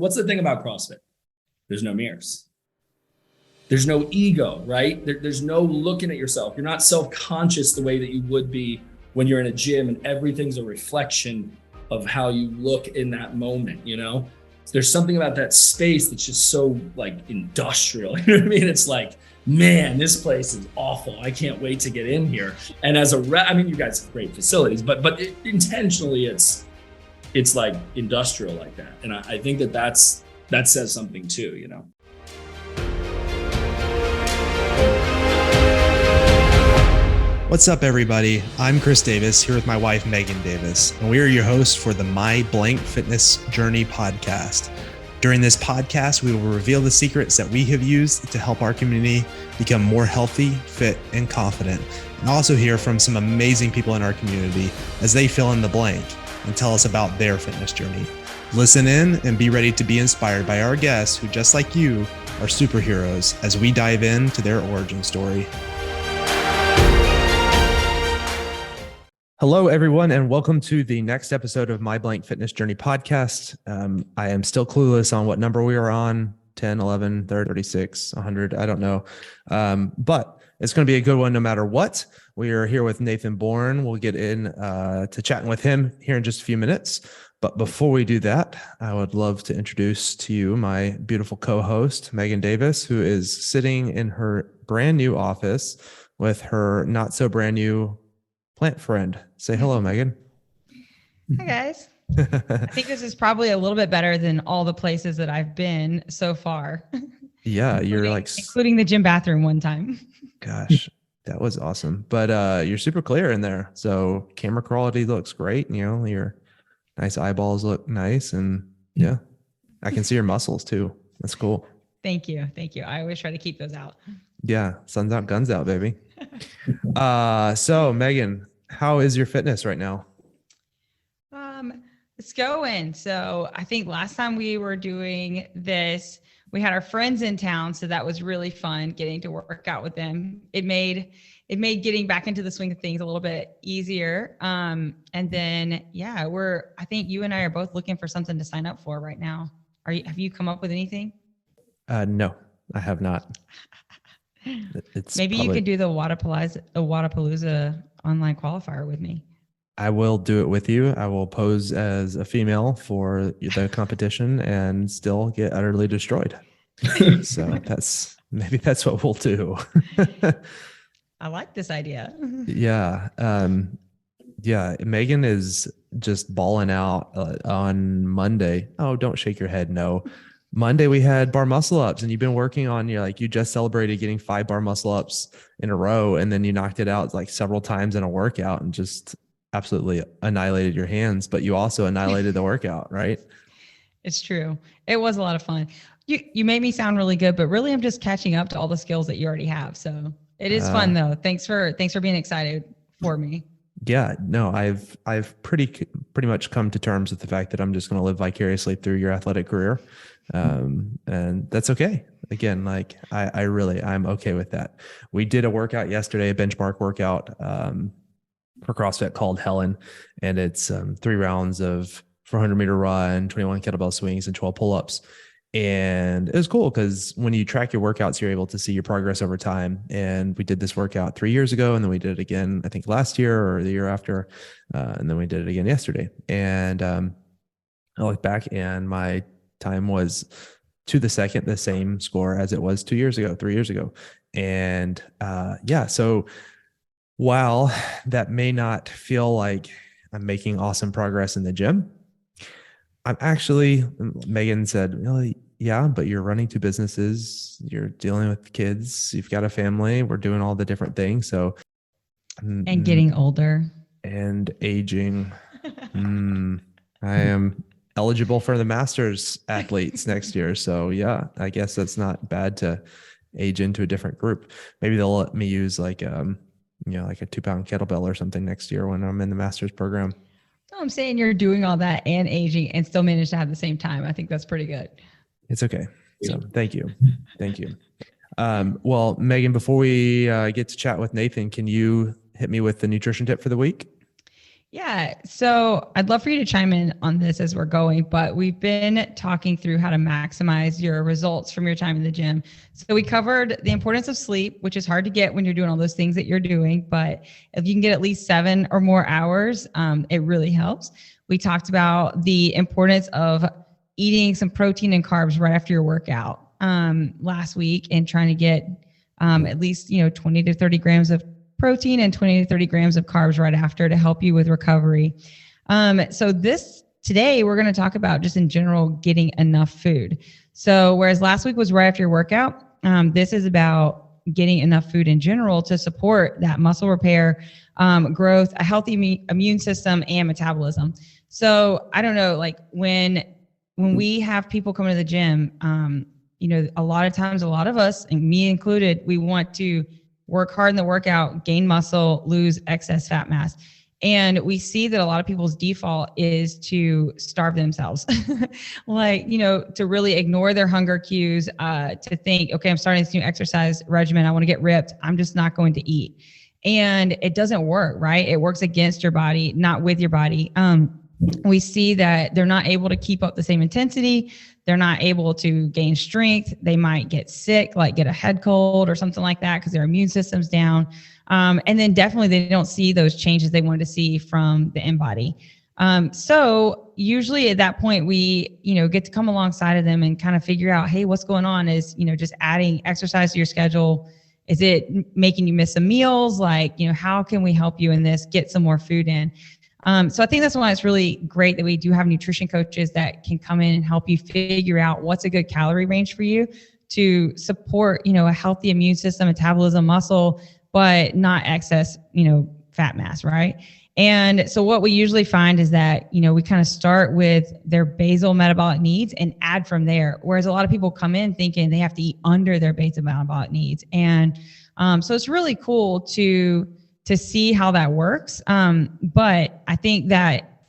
what's the thing about CrossFit? There's no mirrors. There's no ego, right? There's no looking at yourself. You're not self-conscious the way that you would be when you're in a gym and everything's a reflection of how you look in that moment, you know? There's something about that space that's just so like industrial. You know what I mean? It's like, man, this place is awful. I can't wait to get in here. And as a rep, I mean, you guys have great facilities, but intentionally it's like industrial like that. And I think that says something too, you know? What's up, everybody? I'm Chris Davis here with my wife, Megan Davis, and we are your hosts for the My Blank Fitness Journey podcast. During this podcast, we will reveal the secrets that we have used to help our community become more healthy, fit, and confident, and also hear from some amazing people in our community as they fill in the blank and tell us about their fitness journey. Listen in and be ready to be inspired by our guests who, just like you, are superheroes as we dive into their origin story. Hello, everyone, and welcome to the next episode of My Blank Fitness Journey podcast. I am still clueless on what number we are on, 10, 11, 36, 100, I don't know. But it's going to be a good one no matter what. We are here with Nathan Bourne. We'll get in to chatting with him here in just a few minutes. But before we do that, I would love to introduce to you my beautiful co-host, Megan Davis, who is sitting in her brand new office with her not so brand new plant friend. Say hello, Megan. Hi, guys. I think this is probably a little bit better than all the places that I've been so far. Yeah, you're including the gym bathroom one time. Gosh, that was awesome. But you're super clear in there. So camera quality looks great. You know, your nice eyeballs look nice. And yeah, I can see your muscles too. That's cool. Thank you. Thank you. I always try to keep those out. Yeah. Sun's out, guns out, baby. So Megan, how is your fitness right now? It's going. So I think last time we were doing this, we had our friends in town. So that was really fun getting to work out with them. It made getting back into the swing of things a little bit easier. And then, yeah, I think you and I are both looking for something to sign up for right now. Have you come up with anything? No, I have not. Maybe you could do the Wadapalooza online qualifier with me. I will do it with you. I will pose as a female for the competition and still get utterly destroyed. So maybe that's what we'll do. I like this idea. Yeah. Yeah. Megan is just balling out on Monday. Oh, don't shake your head. No. Monday we had bar muscle ups, and you've been working on, you just celebrated getting 5 bar muscle ups in a row, and then you knocked it out like several times in a workout and just absolutely annihilated your hands, but you also annihilated the workout, right? It's true. It was a lot of fun. You made me sound really good, but really I'm just catching up to all the skills that you already have. So it is fun though. Thanks for being excited for me. Yeah, no, I've pretty much come to terms with the fact that I'm just going to live vicariously through your athletic career. And that's okay. Again, like I'm okay with that. We did a workout yesterday, a benchmark workout, for CrossFit called Helen. And it's 3 rounds of 400-meter run, 21 kettlebell swings, and 12 pull-ups. And it was cool because when you track your workouts, you're able to see your progress over time. And we did this workout 3 years ago, and then we did it again, I think last year or the year after. And then we did it again yesterday. And I look back and my time was to the second, the same score as it was 3 years ago. And so while that may not feel like I'm making awesome progress in the gym, I'm actually, Megan said, really, yeah, but you're running 2 businesses, you're dealing with kids, you've got a family, we're doing all the different things. So, and getting older and aging. I am eligible for the Masters athletes next year. So yeah, I guess that's not bad to age into a different group. Maybe they'll let me use like a 2-pound kettlebell or something next year when I'm in the Masters program. No, I'm saying you're doing all that and aging and still manage to have the same time. I think that's pretty good. It's okay. So thank you. Well, Megan, before we get to chat with Nathan, can you hit me with the nutrition tip for the week? Yeah. So I'd love for you to chime in on this as we're going, but we've been talking through how to maximize your results from your time in the gym. So we covered the importance of sleep, which is hard to get when you're doing all those things that you're doing, but if you can get at least 7 or more hours, it really helps. We talked about the importance of eating some protein and carbs right after your workout last week and trying to get at least 20 to 30 grams of protein and 20 to 30 grams of carbs right after to help you with recovery. So today we're going to talk about just in general getting enough food. So whereas last week was right after your workout, this is about getting enough food in general to support that muscle repair, growth, a healthy immune system, and metabolism. So I don't know, like when we have people come to the gym, a lot of times, a lot of us, and me included, we want to work hard in the workout, gain muscle, lose excess fat mass. And we see that a lot of people's default is to starve themselves, to really ignore their hunger cues, to think, okay, I'm starting this new exercise regimen. I want to get ripped. I'm just not going to eat. And it doesn't work, right? It works against your body, not with your body. We see that they're not able to keep up the same intensity. They're not able to gain strength. They might get sick, like get a head cold or something like that because their immune system's down. And then definitely they don't see those changes they wanted to see from the InBody. So usually at that point, we, get to come alongside of them and kind of figure out, hey, what's going on? Is, just adding exercise to your schedule? Is it making you miss some meals? Like, how can we help you in this? Get some more food in. So I think that's why it's really great that we do have nutrition coaches that can come in and help you figure out what's a good calorie range for you to support, a healthy immune system, metabolism, muscle, but not excess, fat mass, right? And so what we usually find is that, we kind of start with their basal metabolic needs and add from there. Whereas a lot of people come in thinking they have to eat under their basal metabolic needs. And so it's really cool to see how that works. But I think that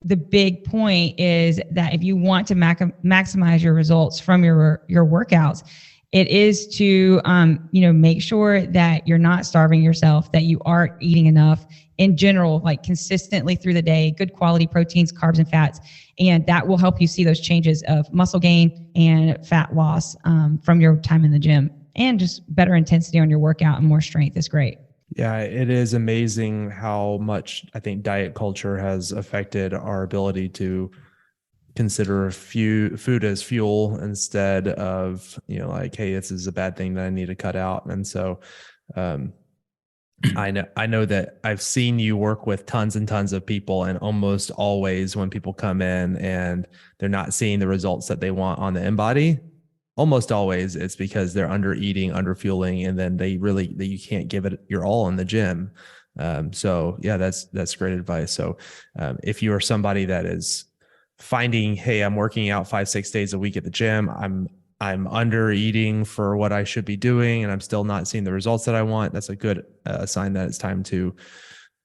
the big point is that if you want to maximize your results from your workouts, it is to, make sure that you're not starving yourself, that you are eating enough in general, like consistently through the day, good quality proteins, carbs, and fats. And that will help you see those changes of muscle gain and fat loss from your time in the gym, and just better intensity on your workout and more strength is great. Yeah, it is amazing how much I think diet culture has affected our ability to consider food as fuel instead of, like, hey, this is a bad thing that I need to cut out. And so I know that I've seen you work with tons and tons of people, and almost always when people come in and they're not seeing the results that they want on the InBody, almost always it's because they're under eating, under fueling, and then you can't give it your all in the gym. So yeah, that's great advice. So if you are somebody that is finding, hey, I'm working out 5-6 days a week at the gym, I'm under eating for what I should be doing, and I'm still not seeing the results that I want, that's a good sign that it's time to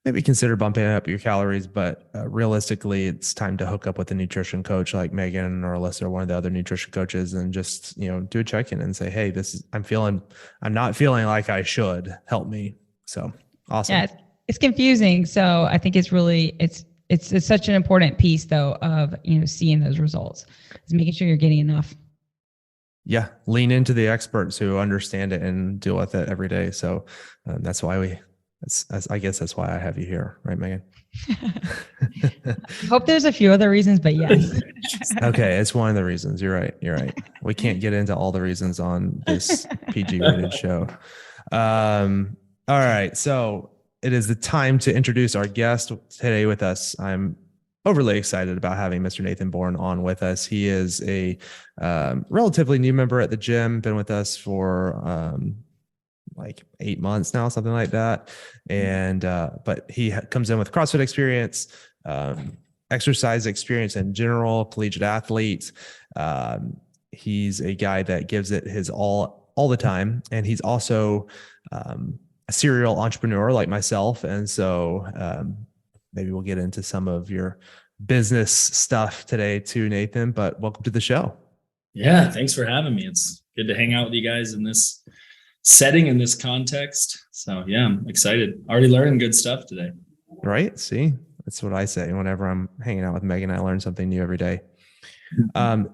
maybe consider bumping up your calories. But realistically, it's time to hook up with a nutrition coach like Megan or Alyssa or one of the other nutrition coaches and just, do a check-in and say, hey, I'm not feeling like I should, help me. So awesome. Yeah, it's confusing. So I think it's really, it's such an important piece though of, seeing those results, is making sure you're getting enough. Yeah. Lean into the experts who understand it and deal with it every day. So that's why I guess that's why I have you here, right, Megan? I hope there's a few other reasons, but yes. Okay, it's one of the reasons. You're right. We can't get into all the reasons on this PG rated show. All right, so it is the time to introduce our guest today with us. I'm overly excited about having Mr. Nathan Bourne on with us. He is a relatively new member at the gym, been with us for like 8 months now, something like that. And but he comes in with CrossFit experience, exercise experience in general, collegiate athlete. He's a guy that gives it his all the time, and he's also a serial entrepreneur like myself. And so maybe we'll get into some of your business stuff today too, Nathan. But welcome to the show. Yeah, thanks for having me. It's good to hang out with you guys in this setting, in this context. So yeah, I'm excited. Already learning good stuff today. Right. See, That's what I say whenever I'm hanging out with Megan. I learn something new every day.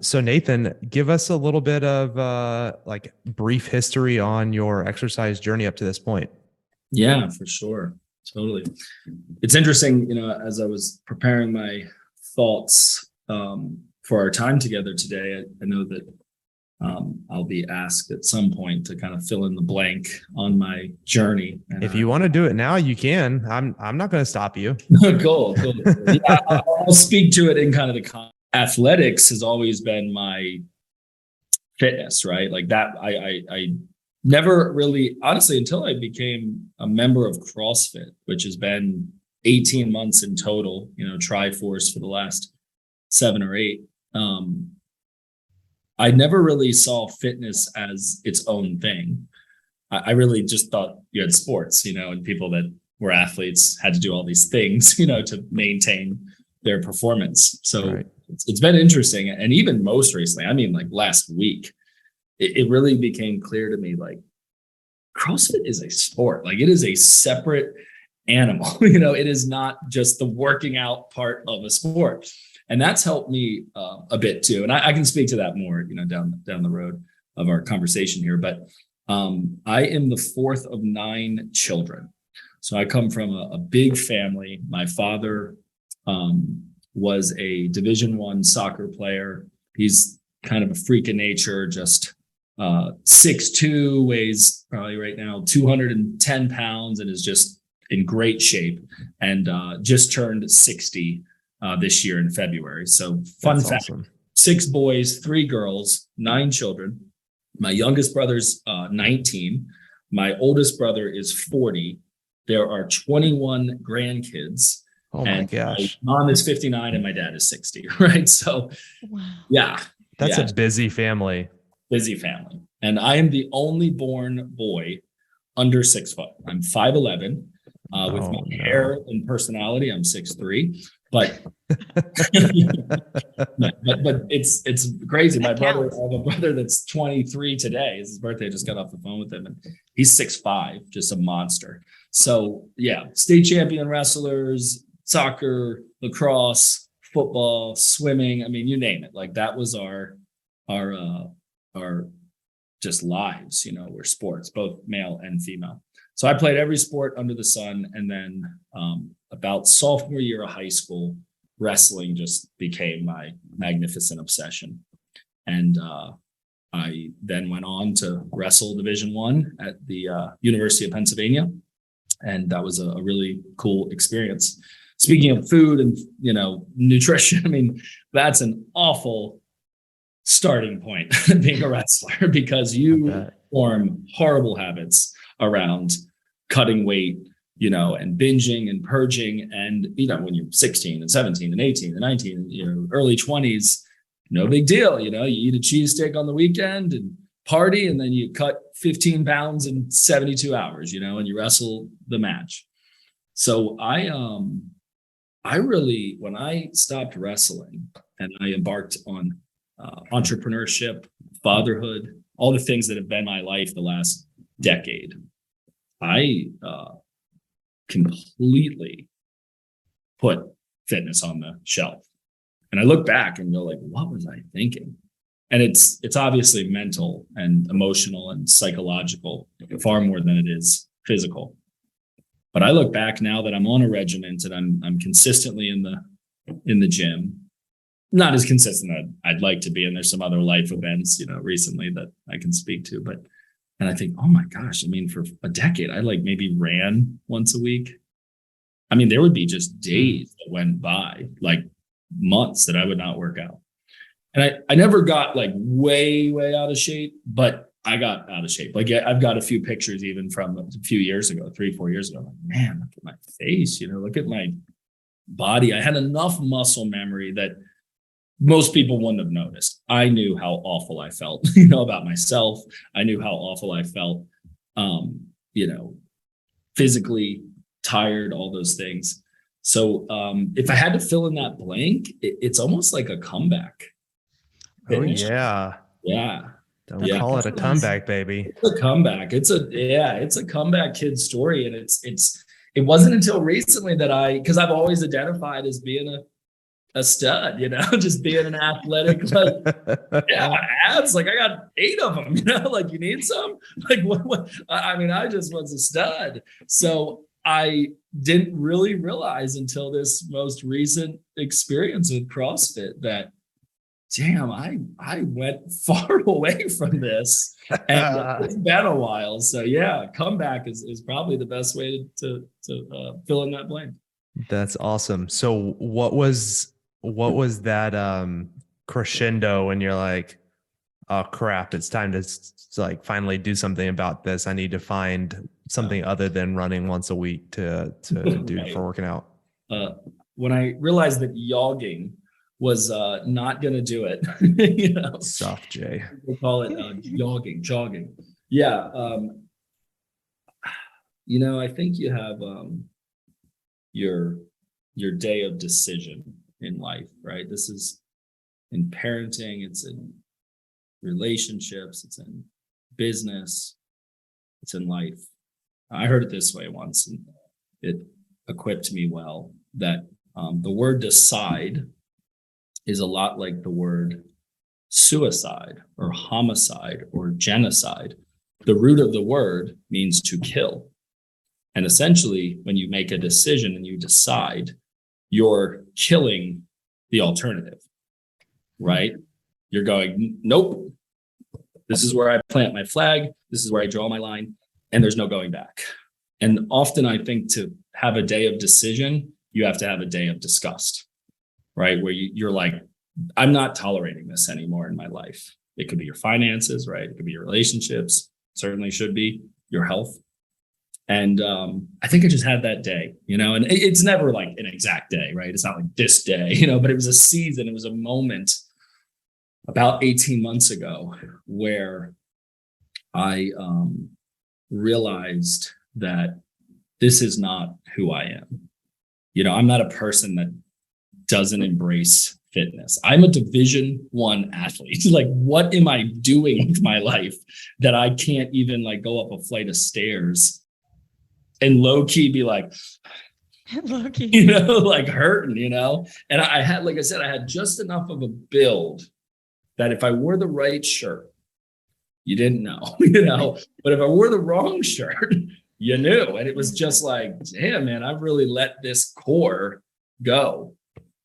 So Nathan, give us a little bit of like brief history on your exercise journey up to this point. Yeah, for sure. Totally. It's interesting, as I was preparing my thoughts for our time together today, I know that I'll be asked at some point to kind of fill in the blank on my journey. And if you want to do it now, you can. I'm not going to stop you. Cool. Yeah, I'll speak to it in kind of the athletics has always been my fitness, right? Like that, I never really, honestly, until I became a member of CrossFit, which has been 18 months in total, Triforce for the last 7 or 8. I never really saw fitness as its own thing. I really just thought you had sports, and people that were athletes had to do all these things, to maintain their performance. So right. It's been interesting. And even most recently, I mean, like last week, it really became clear to me, like CrossFit is a sport. Like it is a separate animal. It is not just the working out part of a sport. And that's helped me a bit too. And I can speak to that more, down the road of our conversation here. But I am the 4th of 9 children. So I come from a big family. My father was a Division I soccer player. He's kind of a freak of nature, just 6'2", weighs probably right now 210 pounds and is just in great shape, and just turned 60 this year in February. So fun That's fact, awesome. 6 boys, 3 girls, 9 children. My youngest brother's 19. My oldest brother is 40. There are 21 grandkids. Oh my gosh. My mom is 59 and my dad is 60, right? So yeah. That's a busy family. Busy family. And I am the only Bourne boy under 6 foot. I'm 5'11". With my hair and personality, I'm 6'3". But but it's crazy. I have a brother that's 23 today. It's his birthday. I just got off the phone with him, and he's 6'5", just a monster. So yeah, state champion wrestlers, soccer, lacrosse, football, swimming. I mean, you name it. Like that was our just lives. We're sports, both male and female. So I played every sport under the sun, and then about sophomore year of high school, wrestling just became my magnificent obsession. And I then went on to wrestle Division I at the University of Pennsylvania, and that was a really cool experience. Speaking of food and nutrition, I mean, that's an awful starting point being a wrestler, because you form horrible habits around cutting weight, and binging and purging. And, when you're 16 and 17 and 18 and 19, early 20s, no big deal. You eat a cheesesteak on the weekend and party, and then you cut 15 pounds in 72 hours, and you wrestle the match. So I really, when I stopped wrestling and I embarked on entrepreneurship, fatherhood, all the things that have been my life the last decade, I completely put fitness on the shelf. And I look back and go like, what was I thinking? And it's obviously mental and emotional and psychological, far more than it is physical. But I look back now that I'm on a regiment and I'm consistently in the gym. Not as consistent as I'd like to be. And there's some other life events, recently that I can speak to. And I think, oh my gosh, I mean, for a decade, I maybe ran once a week. I mean, there would be just days that went by, like months, that I would not work out. And I never got way out of shape, but I got out of shape. I've got a few pictures even from a few years ago, 3-4 years ago. Man, look at my face, look at my body. I had enough muscle memory that most people wouldn't have noticed. I knew how awful I felt, about myself. I knew how awful I felt, physically tired, all those things. So if I had to fill in that blank, it's almost like a comeback. Oh yeah. Yeah. Don't call it a comeback, baby. It's a comeback. It's a comeback kid story. And it wasn't until recently that because I've always identified as being a stud, just being an athletic, abs, like I got 8 of them, like you need some, like what, I mean, I just was a stud. So I didn't really realize until this most recent experience with CrossFit that, damn, I went far away from this, and it's been a while. So yeah, comeback is probably the best way to fill in that blank. That's awesome. So what was that crescendo when you're like, oh crap, it's time to like finally do something about this. I need to find something other than running once a week to do right. For working out. When I realized that jogging was not going to do it, soft J. We call it jogging. Yeah. I think you have your day of decision in life, right? This is in parenting, it's in relationships, it's in business, it's in life. I heard it this way once, and it equipped me well, that the word decide is a lot like the word suicide or homicide or genocide. The root of the word means to kill. And essentially, when you make a decision and you decide, you're killing the alternative, right? You're going, nope, this is where I plant my flag. This is where I draw my line, and there's no going back. And often I think to have a day of decision, you have to have a day of disgust, right? Where you're like, I'm not tolerating this anymore in my life. It could be your finances, right? It could be your relationships, certainly should be your health. And I think I just had that day, and it's never like an exact day, right? It's not like this day, but it was a season. It was a moment about 18 months ago where I realized that this is not who I am. I'm not a person that doesn't embrace fitness. I'm a Division I athlete. Like, what am I doing with my life that I can't even like go up a flight of stairs and low key be like, low key, like hurting, And I had, like I said, I had just enough of a build that if I wore the right shirt, you didn't know, but if I wore the wrong shirt, you knew. And it was just like, damn, man, I've really let this core go.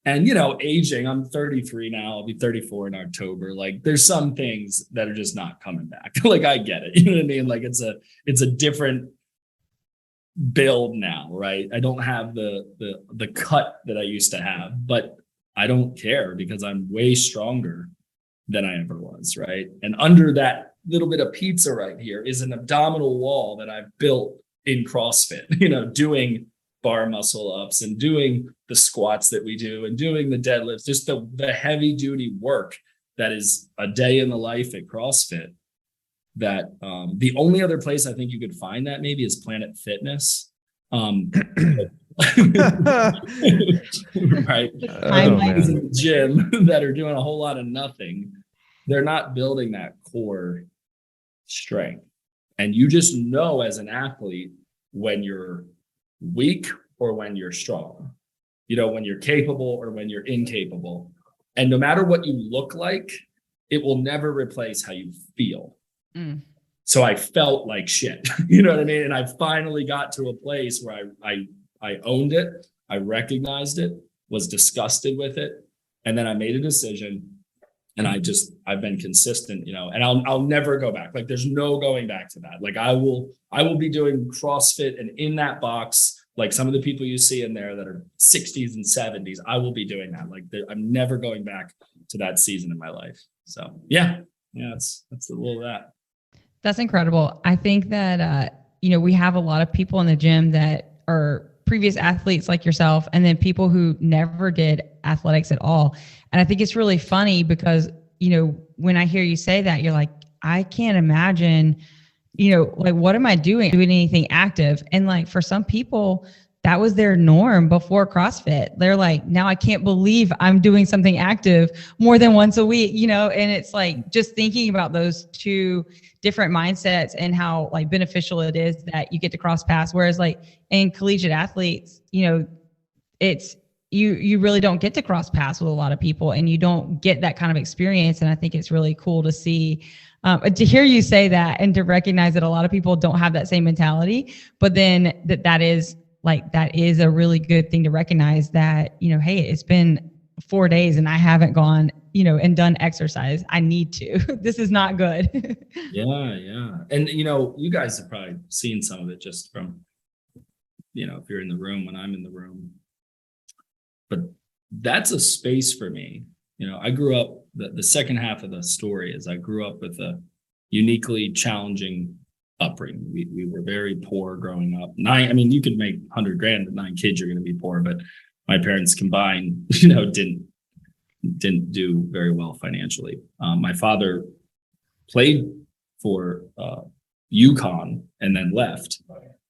And, aging, I'm 33 now, I'll be 34 in October. Like, there's some things that are just not coming back. Like, I get it. You know what I mean? Like, it's a different build now, right? I don't have the cut that I used to have, but I don't care because I'm way stronger than I ever was, right? And under that little bit of pizza right here is an abdominal wall that I've built in CrossFit, doing bar muscle ups and doing the squats that we do and doing the deadlifts, just the heavy duty work that is a day in the life at CrossFit. That the only other place I think you could find that maybe is Planet Fitness. Right. In the gym that are doing a whole lot of nothing. They're not building that core strength. And you just know as an athlete when you're weak or when you're strong, when you're capable or when you're incapable. And no matter what you look like, it will never replace how you feel. Mm. So I felt like shit, you know what I mean? And I finally got to a place where I owned it. I recognized it, was disgusted with it. And then I made a decision, and I've been consistent, and I'll never go back. Like, there's no going back to that. Like, I will be doing CrossFit, and in that box, like some of the people you see in there that are 60s and 70s, I will be doing that. Like, I'm never going back to that season in my life. So yeah, that's a little of that. That's incredible. I think that, we have a lot of people in the gym that are previous athletes like yourself, and then people who never did athletics at all. And I think it's really funny because, when I hear you say that, you're like, I can't imagine, like, what am I doing anything active? And like, for some people, that was their norm before CrossFit. They're like, now I can't believe I'm doing something active more than once a week, you know? And it's like, just thinking about those two different mindsets and how like beneficial it is that you get to cross paths. Whereas like in collegiate athletes, you know, it's, you really don't get to cross paths with a lot of people, and you don't get that kind of experience. And I think it's really cool to see, to hear you say that, and to recognize that a lot of people don't have that same mentality, but then that is a really good thing to recognize that, you know, hey, it's been 4 days and I haven't gone, you know, and done exercise. I need to. This is not good. Yeah. And, you know, you guys have probably seen some of it just from, you know, if you're in the room when I'm in the room. But that's a space for me. You know, I grew up, the second half of the story is I grew up with a uniquely challenging upbringing. We were very poor growing up. You could make 100 grand with 9 kids, you're going to be poor, but my parents combined, you know, didn't do very well financially. My father played for UConn and then left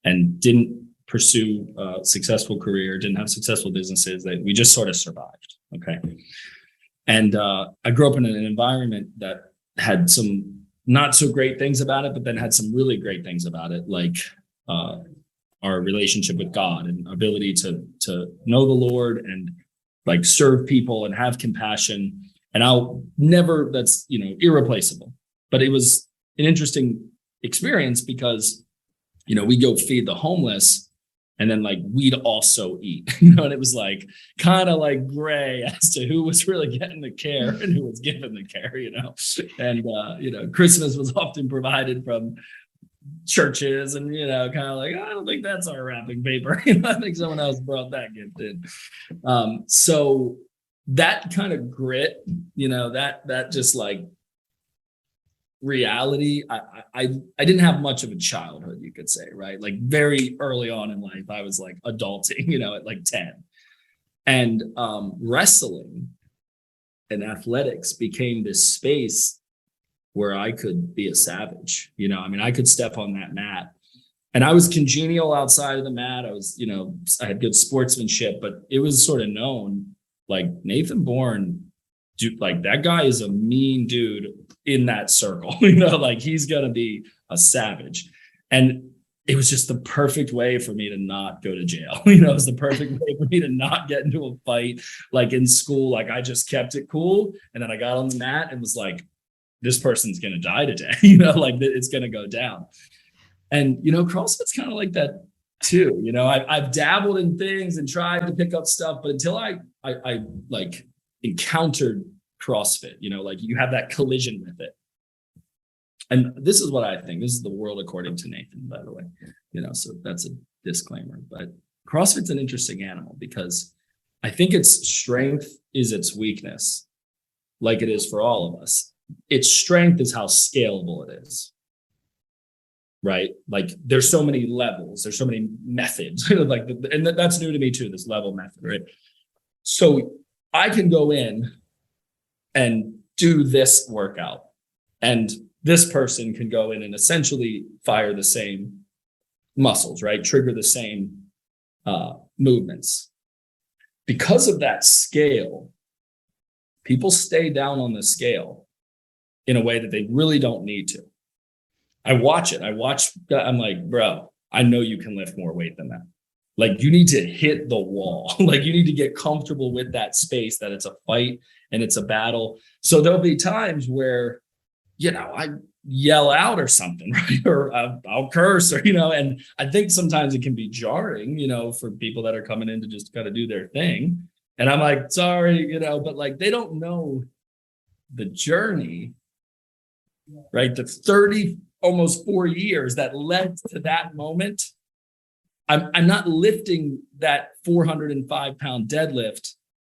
and didn't pursue a successful career, didn't have successful businesses. We just sort of survived. Okay. And I grew up in an environment that had some not so great things about it, but then had some really great things about it, like our relationship with God and ability to know the Lord and like serve people and have compassion. And that's, you know, irreplaceable. But it was an interesting experience because, you know, we go feed the homeless and then like we'd also eat, you know, and it was like kind of like gray as to who was really getting the care and who was given the care, you know. And you know, Christmas was often provided from churches, and you know, kind of like, I don't think that's our wrapping paper. You know, I think someone else brought that gift in. So that kind of grit, you know, that just like reality, I didn't have much of a childhood, you could say, right? Like very early on in life, I was like adulting, you know, at like 10. And wrestling and athletics became this space where I could be a savage. You know, I mean, I could step on that mat and I was congenial outside of the mat. I was, you know, I had good sportsmanship, but it was sort of known like Nathan Bourne, dude, like that guy is a mean dude in that circle, you know, like he's going to be a savage. And it was just the perfect way for me to not go to jail. You know, it was the perfect way for me to not get into a fight. Like in school, like I just kept it cool. And then I got on the mat and was like, this person's going to die today. You know, like it's going to go down. And, you know, CrossFit's kind of like that too. You know, I've dabbled in things and tried to pick up stuff, but until I like encountered CrossFit, you know, like you have that collision with it. And this is what I think. This is the world according to Nathan, by the way. You know, so that's a disclaimer. But CrossFit's an interesting animal because I think its strength is its weakness, like it is for all of us. Its strength is how scalable it is. Right? Like there's so many levels, there's so many methods. Like, and that's new to me too, this level method, right? So I can go in and do this workout, and this person can go in and essentially fire the same muscles, right? Trigger the same movements. Because of that scale, people stay down on the scale in a way that they really don't need to. I watch it. I'm like, bro, I know you can lift more weight than that. Like you need to hit the wall. Like you need to get comfortable with that space, that it's a fight and it's a battle. So there'll be times where, you know, I yell out or something, right? Or I'll curse, or, you know, and I think sometimes it can be jarring, you know, for people that are coming in to just kind of do their thing. And I'm like, sorry, you know, but like, they don't know the journey, right? The 30, almost 4 years that led to that moment. I'm not lifting that 405-pound deadlift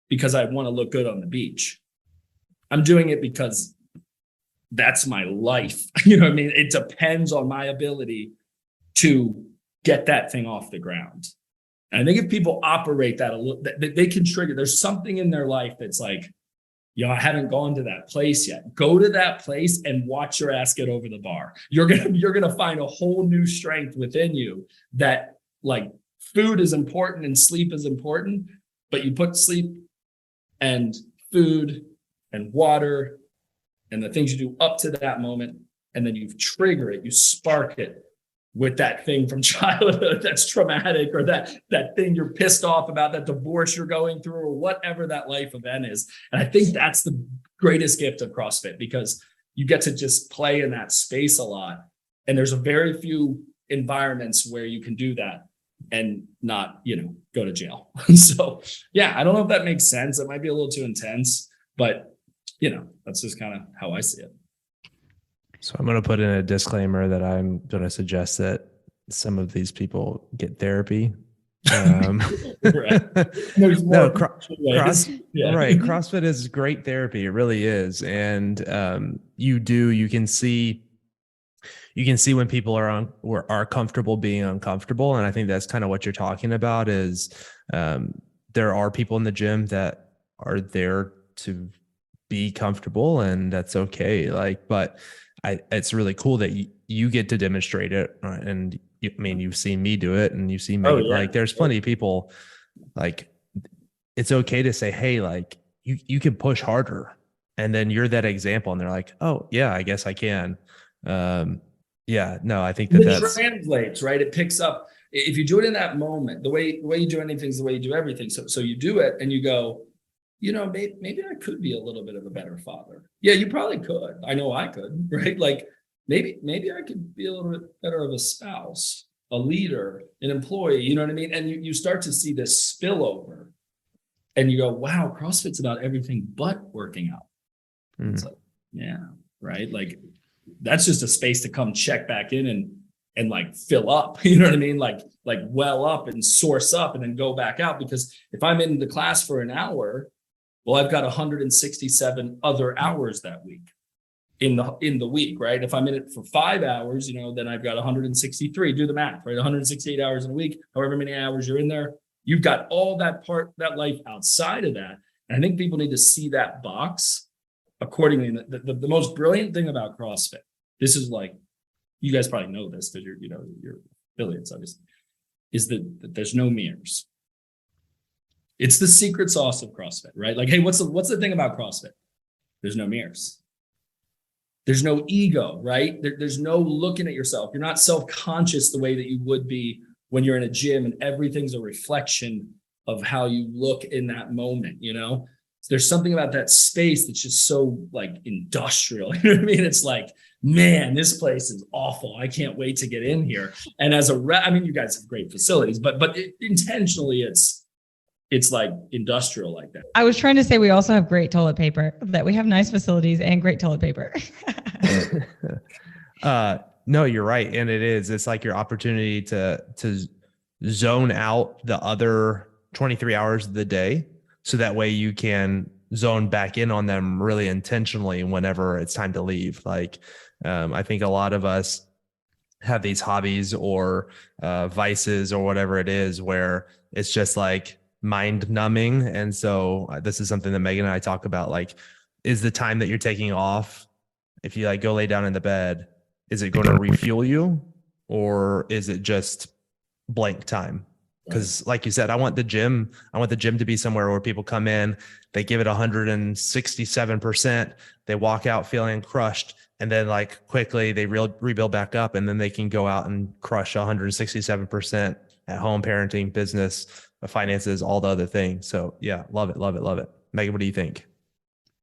because I want to look good on the beach. I'm doing it because that's my life. You know what I mean? It depends on my ability to get that thing off the ground. And I think if people operate that a little, they can trigger. There's something in their life that's like, yo, I haven't gone to that place yet. Go to that place and watch your ass get over the bar. You're gonna find a whole new strength within you that like food is important and sleep is important, but you put sleep and food and water and the things you do up to that moment, and then you trigger it, you spark it with that thing from childhood that's traumatic, or that thing you're pissed off about, that divorce you're going through, or whatever that life event is. And I think that's the greatest gift of CrossFit, because you get to just play in that space a lot. And there's a very few environments where you can do that and not, go to jail. So yeah, I don't know if that makes sense. It might be a little too intense, but that's just kind of how I see it. So I'm going to put in a disclaimer that I'm going to suggest that some of these people get therapy. Right. No, right. CrossFit is great therapy. It really is. And you can see when people are comfortable being uncomfortable. And I think that's kind of what you're talking about is there are people in the gym that are there to be comfortable, and that's okay. But it's really cool that you get to demonstrate it. And you've seen me do it, and you've seen me, there's plenty of people, it's okay to say, hey, you can push harder. And then you're that example, and they're like, oh yeah, I guess I can. Yeah, no, I think that translates, right? It picks up. If you do it in that moment, the way you do anything is the way you do everything. So you do it and you go, maybe I could be a little bit of a better father. Yeah, you probably could. I know I could, right? Maybe I could be a little bit better of a spouse, a leader, an employee, you know what I mean? And you start to see this spillover and you go, wow, CrossFit's about everything but working out. It's like, yeah, right? That's just a space to come check back in and fill up, you know what I mean? Like well up and source up and then go back out. Because if I'm in the class for an hour, well, I've got 167 other hours that week in the week, right? If I'm in it for 5 hours, then I've got 163, do the math, right? 168 hours in a week, however many hours you're in there, you've got all that life outside of that. And I think people need to see that box accordingly. The most brilliant thing about CrossFit, this is you guys probably know this because you're affiliates, obviously, is that there's no mirrors. It's the secret sauce of CrossFit, right? Hey, what's the thing about CrossFit? There's no mirrors. There's no ego, right? There's no looking at yourself. You're not self-conscious the way that you would be when you're in a gym and everything's a reflection of how you look in that moment, There's something about that space that's just so industrial. You know what I mean? It's man, this place is awful. I can't wait to get in here. And as you guys have great facilities, but intentionally it's industrial like that. I was trying to say we also have great toilet paper, that we have nice facilities and great toilet paper. No, you're right. And it's your opportunity to zone out the other 23 hours of the day. So that way you can zone back in on them really intentionally whenever it's time to leave. I think a lot of us have these hobbies or vices or whatever it is, where it's just mind numbing. And so this is something that Megan and I talk about, is the time that you're taking off, if you go lay down in the bed, is it going to refuel you, or is it just blank time? Because like you said, I want the gym to be somewhere where people come in, they give it 167%, they walk out feeling crushed, and then quickly they rebuild back up, and then they can go out and crush 167% at home, parenting, business, finances, all the other things. So yeah, love it. Megan, what do you think?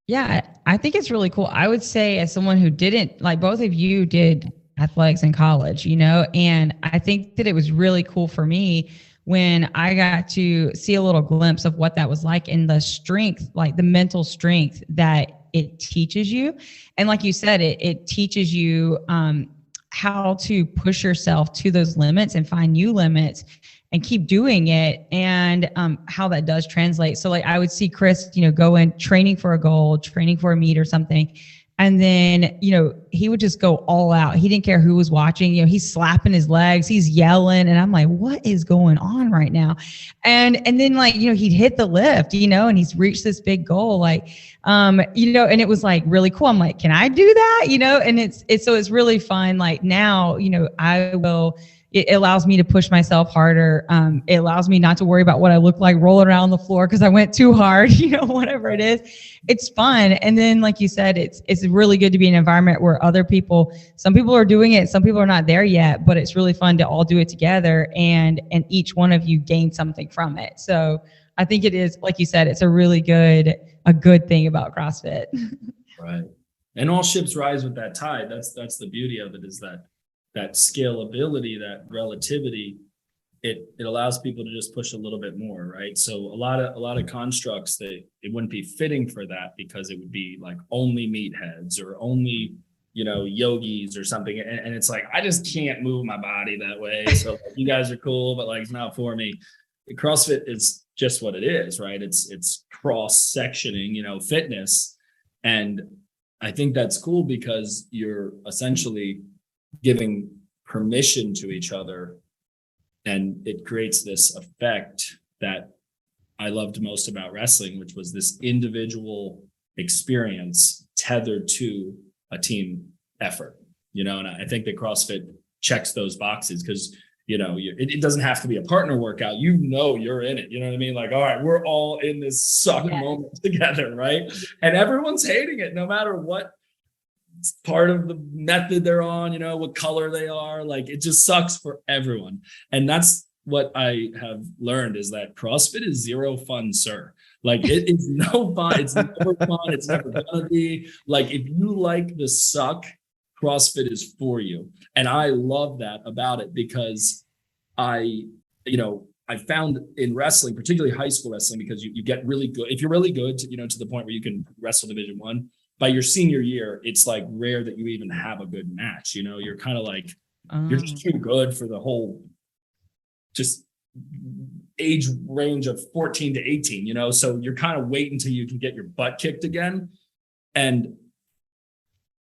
Yeah, I think it's really cool. I would say, as someone who didn't, both of you did athletics in college, and I think that it was really cool for me when I got to see a little glimpse of what that was like, and the strength, the mental strength that it teaches you. And like you said, it teaches you how to push yourself to those limits and find new limits and keep doing it, and how that does translate. So I would see Chris, go in training for a goal, training for a meet or something. And then, he would just go all out. He didn't care who was watching. He's slapping his legs, he's yelling. And I'm like, what is going on right now? And then he'd hit the lift, and he's reached this big goal, and it was really cool. I'm like, can I do that? And it's really fun. Now, I will, it allows me to push myself harder. It allows me not to worry about what I look like rolling around on the floor because I went too hard, whatever it is. It's fun. And then, like you said, it's really good to be in an environment where some people are doing it, some people are not there yet, but it's really fun to all do it together, and each one of you gain something from it. So I think it is, like you said, it's a good thing about CrossFit. Right. And all ships rise with that tide. That's the beauty of it, is that scalability, that relativity. It allows people to just push a little bit more, right? So a lot of constructs, that it wouldn't be fitting for that, because it would be like only meatheads or only, yogis or something. And it's like, I just can't move my body that way. So you guys are cool, but like, it's not for me. CrossFit is just what it is, right? It's cross sectioning, fitness. And I think that's cool, because you're essentially giving permission to each other, and it creates this effect that I loved most about wrestling, which was this individual experience tethered to a team effort, and I think that CrossFit checks those boxes, because it doesn't have to be a partner workout. You're in it. You know what I mean? Like, all right, we're all in this suck moment together, right? And everyone's hating it, no matter what part of the method they're on, what color they are. Like, it just sucks for everyone. And that's what I have learned, is that CrossFit is zero fun, sir. Like, it is no fun. It's never fun. It's never gonna be. Like, if you like the suck, CrossFit is for you. And I love that about it, because I found in wrestling, particularly high school wrestling, because you get really good. If you're really good, to the point where you can wrestle Division I, by your senior year, it's like rare that you even have a good match. You're kind of like, you're just too good for the whole just age range of 14 to 18, so you're kind of waiting until you can get your butt kicked again. And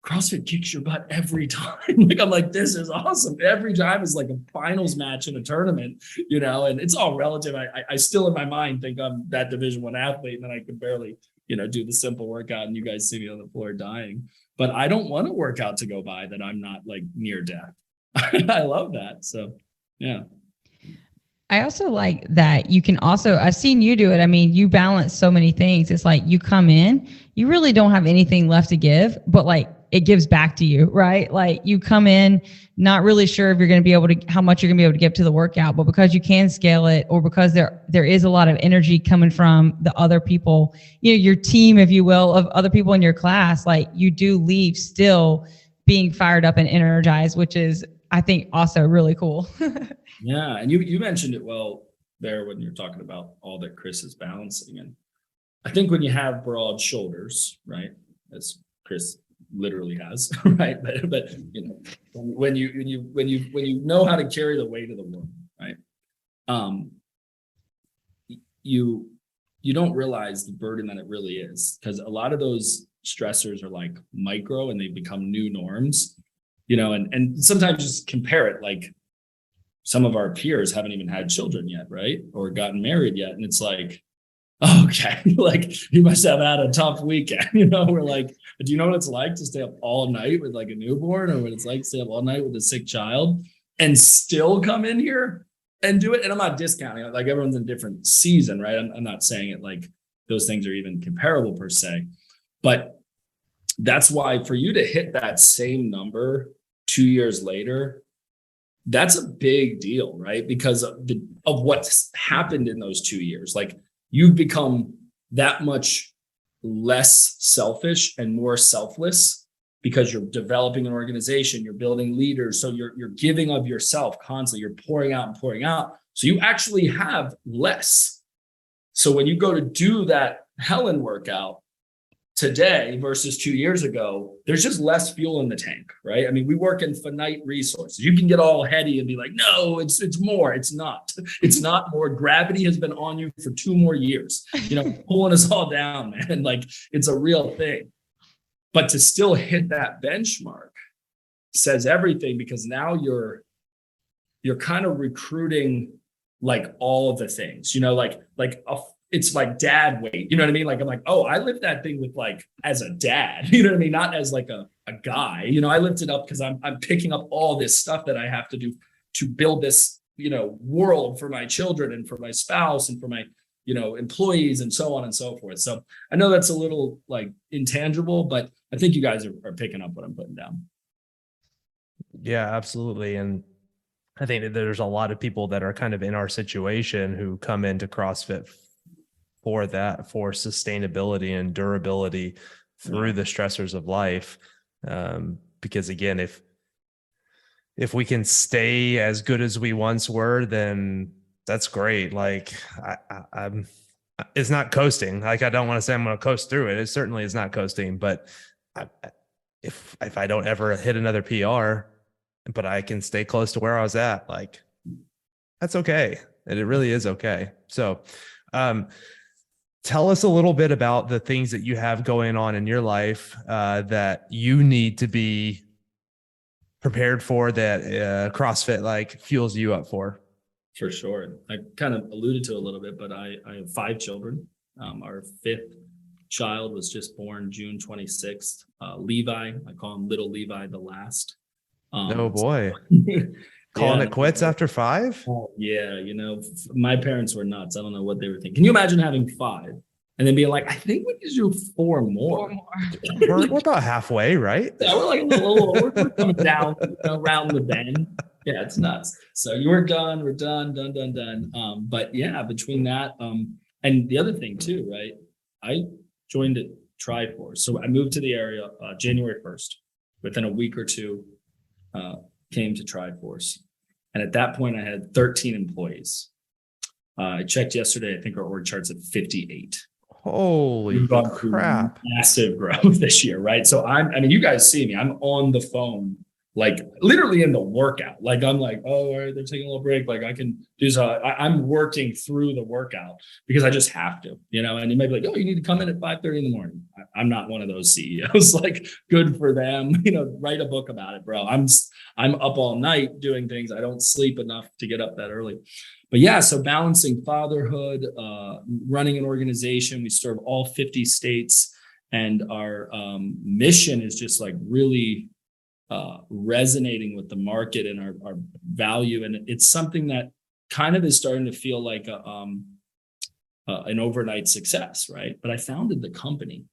CrossFit kicks your butt every time. Like, I'm like, this is awesome. Every time is like a finals match in a tournament, and it's all relative. I still in my mind think I'm that Division I athlete, and then I can barely, do the simple workout, and you guys see me on the floor dying. But I don't want a workout to go by that I'm not like near death. I love that. So, yeah. I also like that you can also, I've seen you do it. I mean, you balance so many things. It's like you come in, you really don't have anything left to give, but like it gives back to you, right? Like you come in, not really sure if you're going to be able to, how much you're going to be able to give to the workout, but because you can scale it, or because there is a lot of energy coming from the other people, your team, if you will, of other people in your class, like you do leave still being fired up and energized, which is, I think, also really cool. Yeah. And you mentioned it well there when you're talking about all that Chris is balancing. And I think when you have broad shoulders, right, as Chris literally has, right, but when you know how to carry the weight of the world, right, you don't realize the burden that it really is, because a lot of those stressors are like micro, and they become new norms, and sometimes just compare it, like some of our peers haven't even had children yet, right, or gotten married yet, and it's like, okay, like you must have had a tough weekend. We're like, do you know what it's like to stay up all night with like a newborn, or what it's like to stay up all night with a sick child and still come in here and do it? And I'm not discounting it. Like, everyone's in a different season, right? I'm not saying it like those things are even comparable per se, but that's why for you to hit that same number 2 years later, that's a big deal, right? Because of what's happened in those 2 years. Like, you've become that much less selfish and more selfless, because you're developing an organization, you're building leaders. So you're giving of yourself constantly, you're pouring out and pouring out. So you actually have less. So when you go to do that Helen workout today versus 2 years ago, there's just less fuel in the tank, right? I mean, we work in finite resources. You can get all heady and be like, no, it's more. It's not. It's not more. Gravity has been on you for 2 more years, pulling us all down, man. Like, it's a real thing. But to still hit that benchmark says everything, because now you're kind of recruiting like all of the things, it's like dad weight, you know what I mean? Like, I'm like, oh, I lift that thing with like, as a dad, you know what I mean? Not as like a guy, I lift it up because I'm picking up all this stuff that I have to do to build this, world for my children and for my spouse and for my, employees and so on and so forth. So I know that's a little like intangible, but I think you guys are picking up what I'm putting down. Yeah, absolutely. And I think that there's a lot of people that are kind of in our situation who come into CrossFit for that, for sustainability and durability through the stressors of life. Because again, if we can stay as good as we once were, then that's great. Like I'm, it's not coasting. Like, I don't want to say I'm going to coast through it. It certainly is not coasting, but if I don't ever hit another PR, but I can stay close to where I was at, like, that's okay. And it really is okay. So, tell us a little bit about the things that you have going on in your life that you need to be prepared for, that CrossFit like fuels you up for. For sure. I kind of alluded to a little bit, but I have 5 children. Our 5th child was just born June 26th. Levi, I call him Little Levi the last. Oh boy. So, Calling it quits after 5? Yeah. My parents were nuts. I don't know what they were thinking. Can you imagine having 5 and then being like, I think we can do 4 more. We're about halfway, right? Yeah, we're like a little we're coming down around the bend. Yeah, it's nuts. So you were done. We're done. But yeah, between that, and the other thing too, right? I joined at Triforce. So I moved to the area January 1st. Within a week or two, came to Triforce. And at that point, I had 13 employees. I checked yesterday. I think our org chart's at 58. Holy crap. Massive growth this year, right? So you guys see me. I'm on the phone, like literally in the workout. Like I'm like, oh, all right, they're taking a little break. Like I can do so. I'm working through the workout because I just have to, and you might be like, oh, you need to come in at 5:30 in the morning. I'm not one of those CEOs. Like, good for them, write a book about it, bro. I'm up all night doing things. I don't sleep enough to get up that early. But yeah, so balancing fatherhood, running an organization. We serve all 50 states, and our mission is just like really resonating with the market and our value. And it's something that kind of is starting to feel like an overnight success, right? But I founded the company,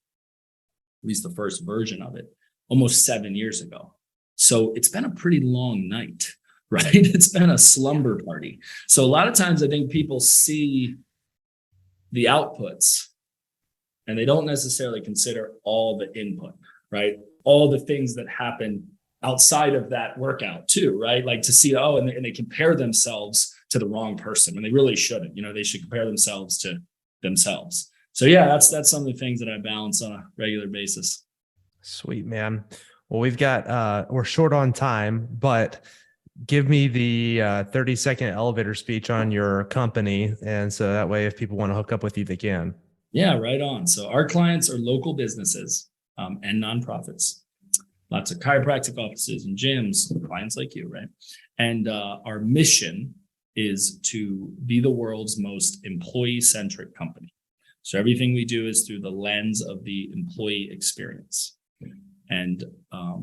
at least the first version of it, almost 7 years ago. So it's been a pretty long night, right? It's been a slumber party. So a lot of times I think people see the outputs and they don't necessarily consider all the input, right? All the things that happen outside of that workout too, right? Like to see, and they compare themselves to the wrong person when they really shouldn't. They should compare themselves to themselves. So yeah, that's some of the things that I balance on a regular basis. Sweet, man. Well, we're short on time, but give me the 30-second elevator speech on your company. And so that way, if people want to hook up with you, they can. Yeah, right on. So our clients are local businesses and nonprofits. Lots of chiropractic offices and gyms, clients like you, right? And our mission is to be the world's most employee-centric company. So everything we do is through the lens of the employee experience. And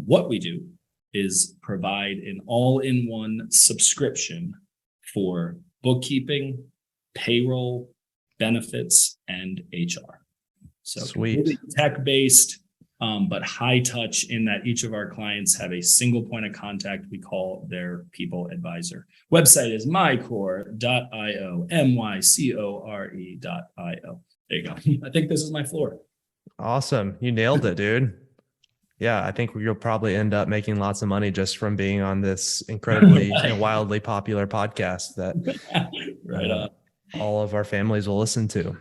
what we do is provide an all-in-one subscription for bookkeeping, payroll, benefits, and HR. So sweet, tech-based, but high touch in that each of our clients have a single point of contact we call their people advisor. Website is mycore.io, mycore.io. There you go. I think this is my floor. Awesome. You nailed it, dude. Yeah, I think you'll probably end up making lots of money just from being on this incredibly and wildly popular podcast that all of our families will listen to.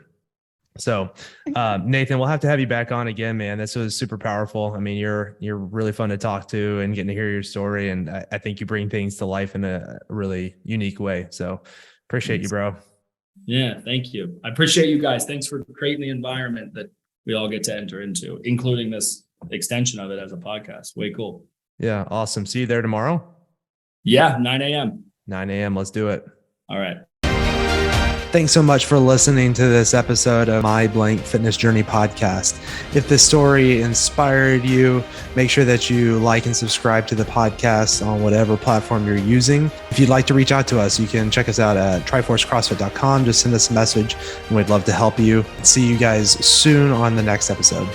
So, Nathan, we'll have to have you back on again, man. This was super powerful. I mean, you're really fun to talk to and getting to hear your story. And I think you bring things to life in a really unique way. So appreciate you, bro. Yeah, thank you. I appreciate you guys. Thanks for creating the environment that we all get to enter into, including this extension of it as a podcast. Way cool. Yeah. Awesome. See you there tomorrow. Yeah. 9 a.m. 9 a.m. Let's do it. All right. Thanks so much for listening to this episode of My Blank Fitness Journey podcast. If this story inspired you, make sure that you like and subscribe to the podcast on whatever platform you're using. If you'd like to reach out to us, you can check us out at triforcecrossfit.com. Just send us a message and we'd love to help you. See you guys soon on the next episode.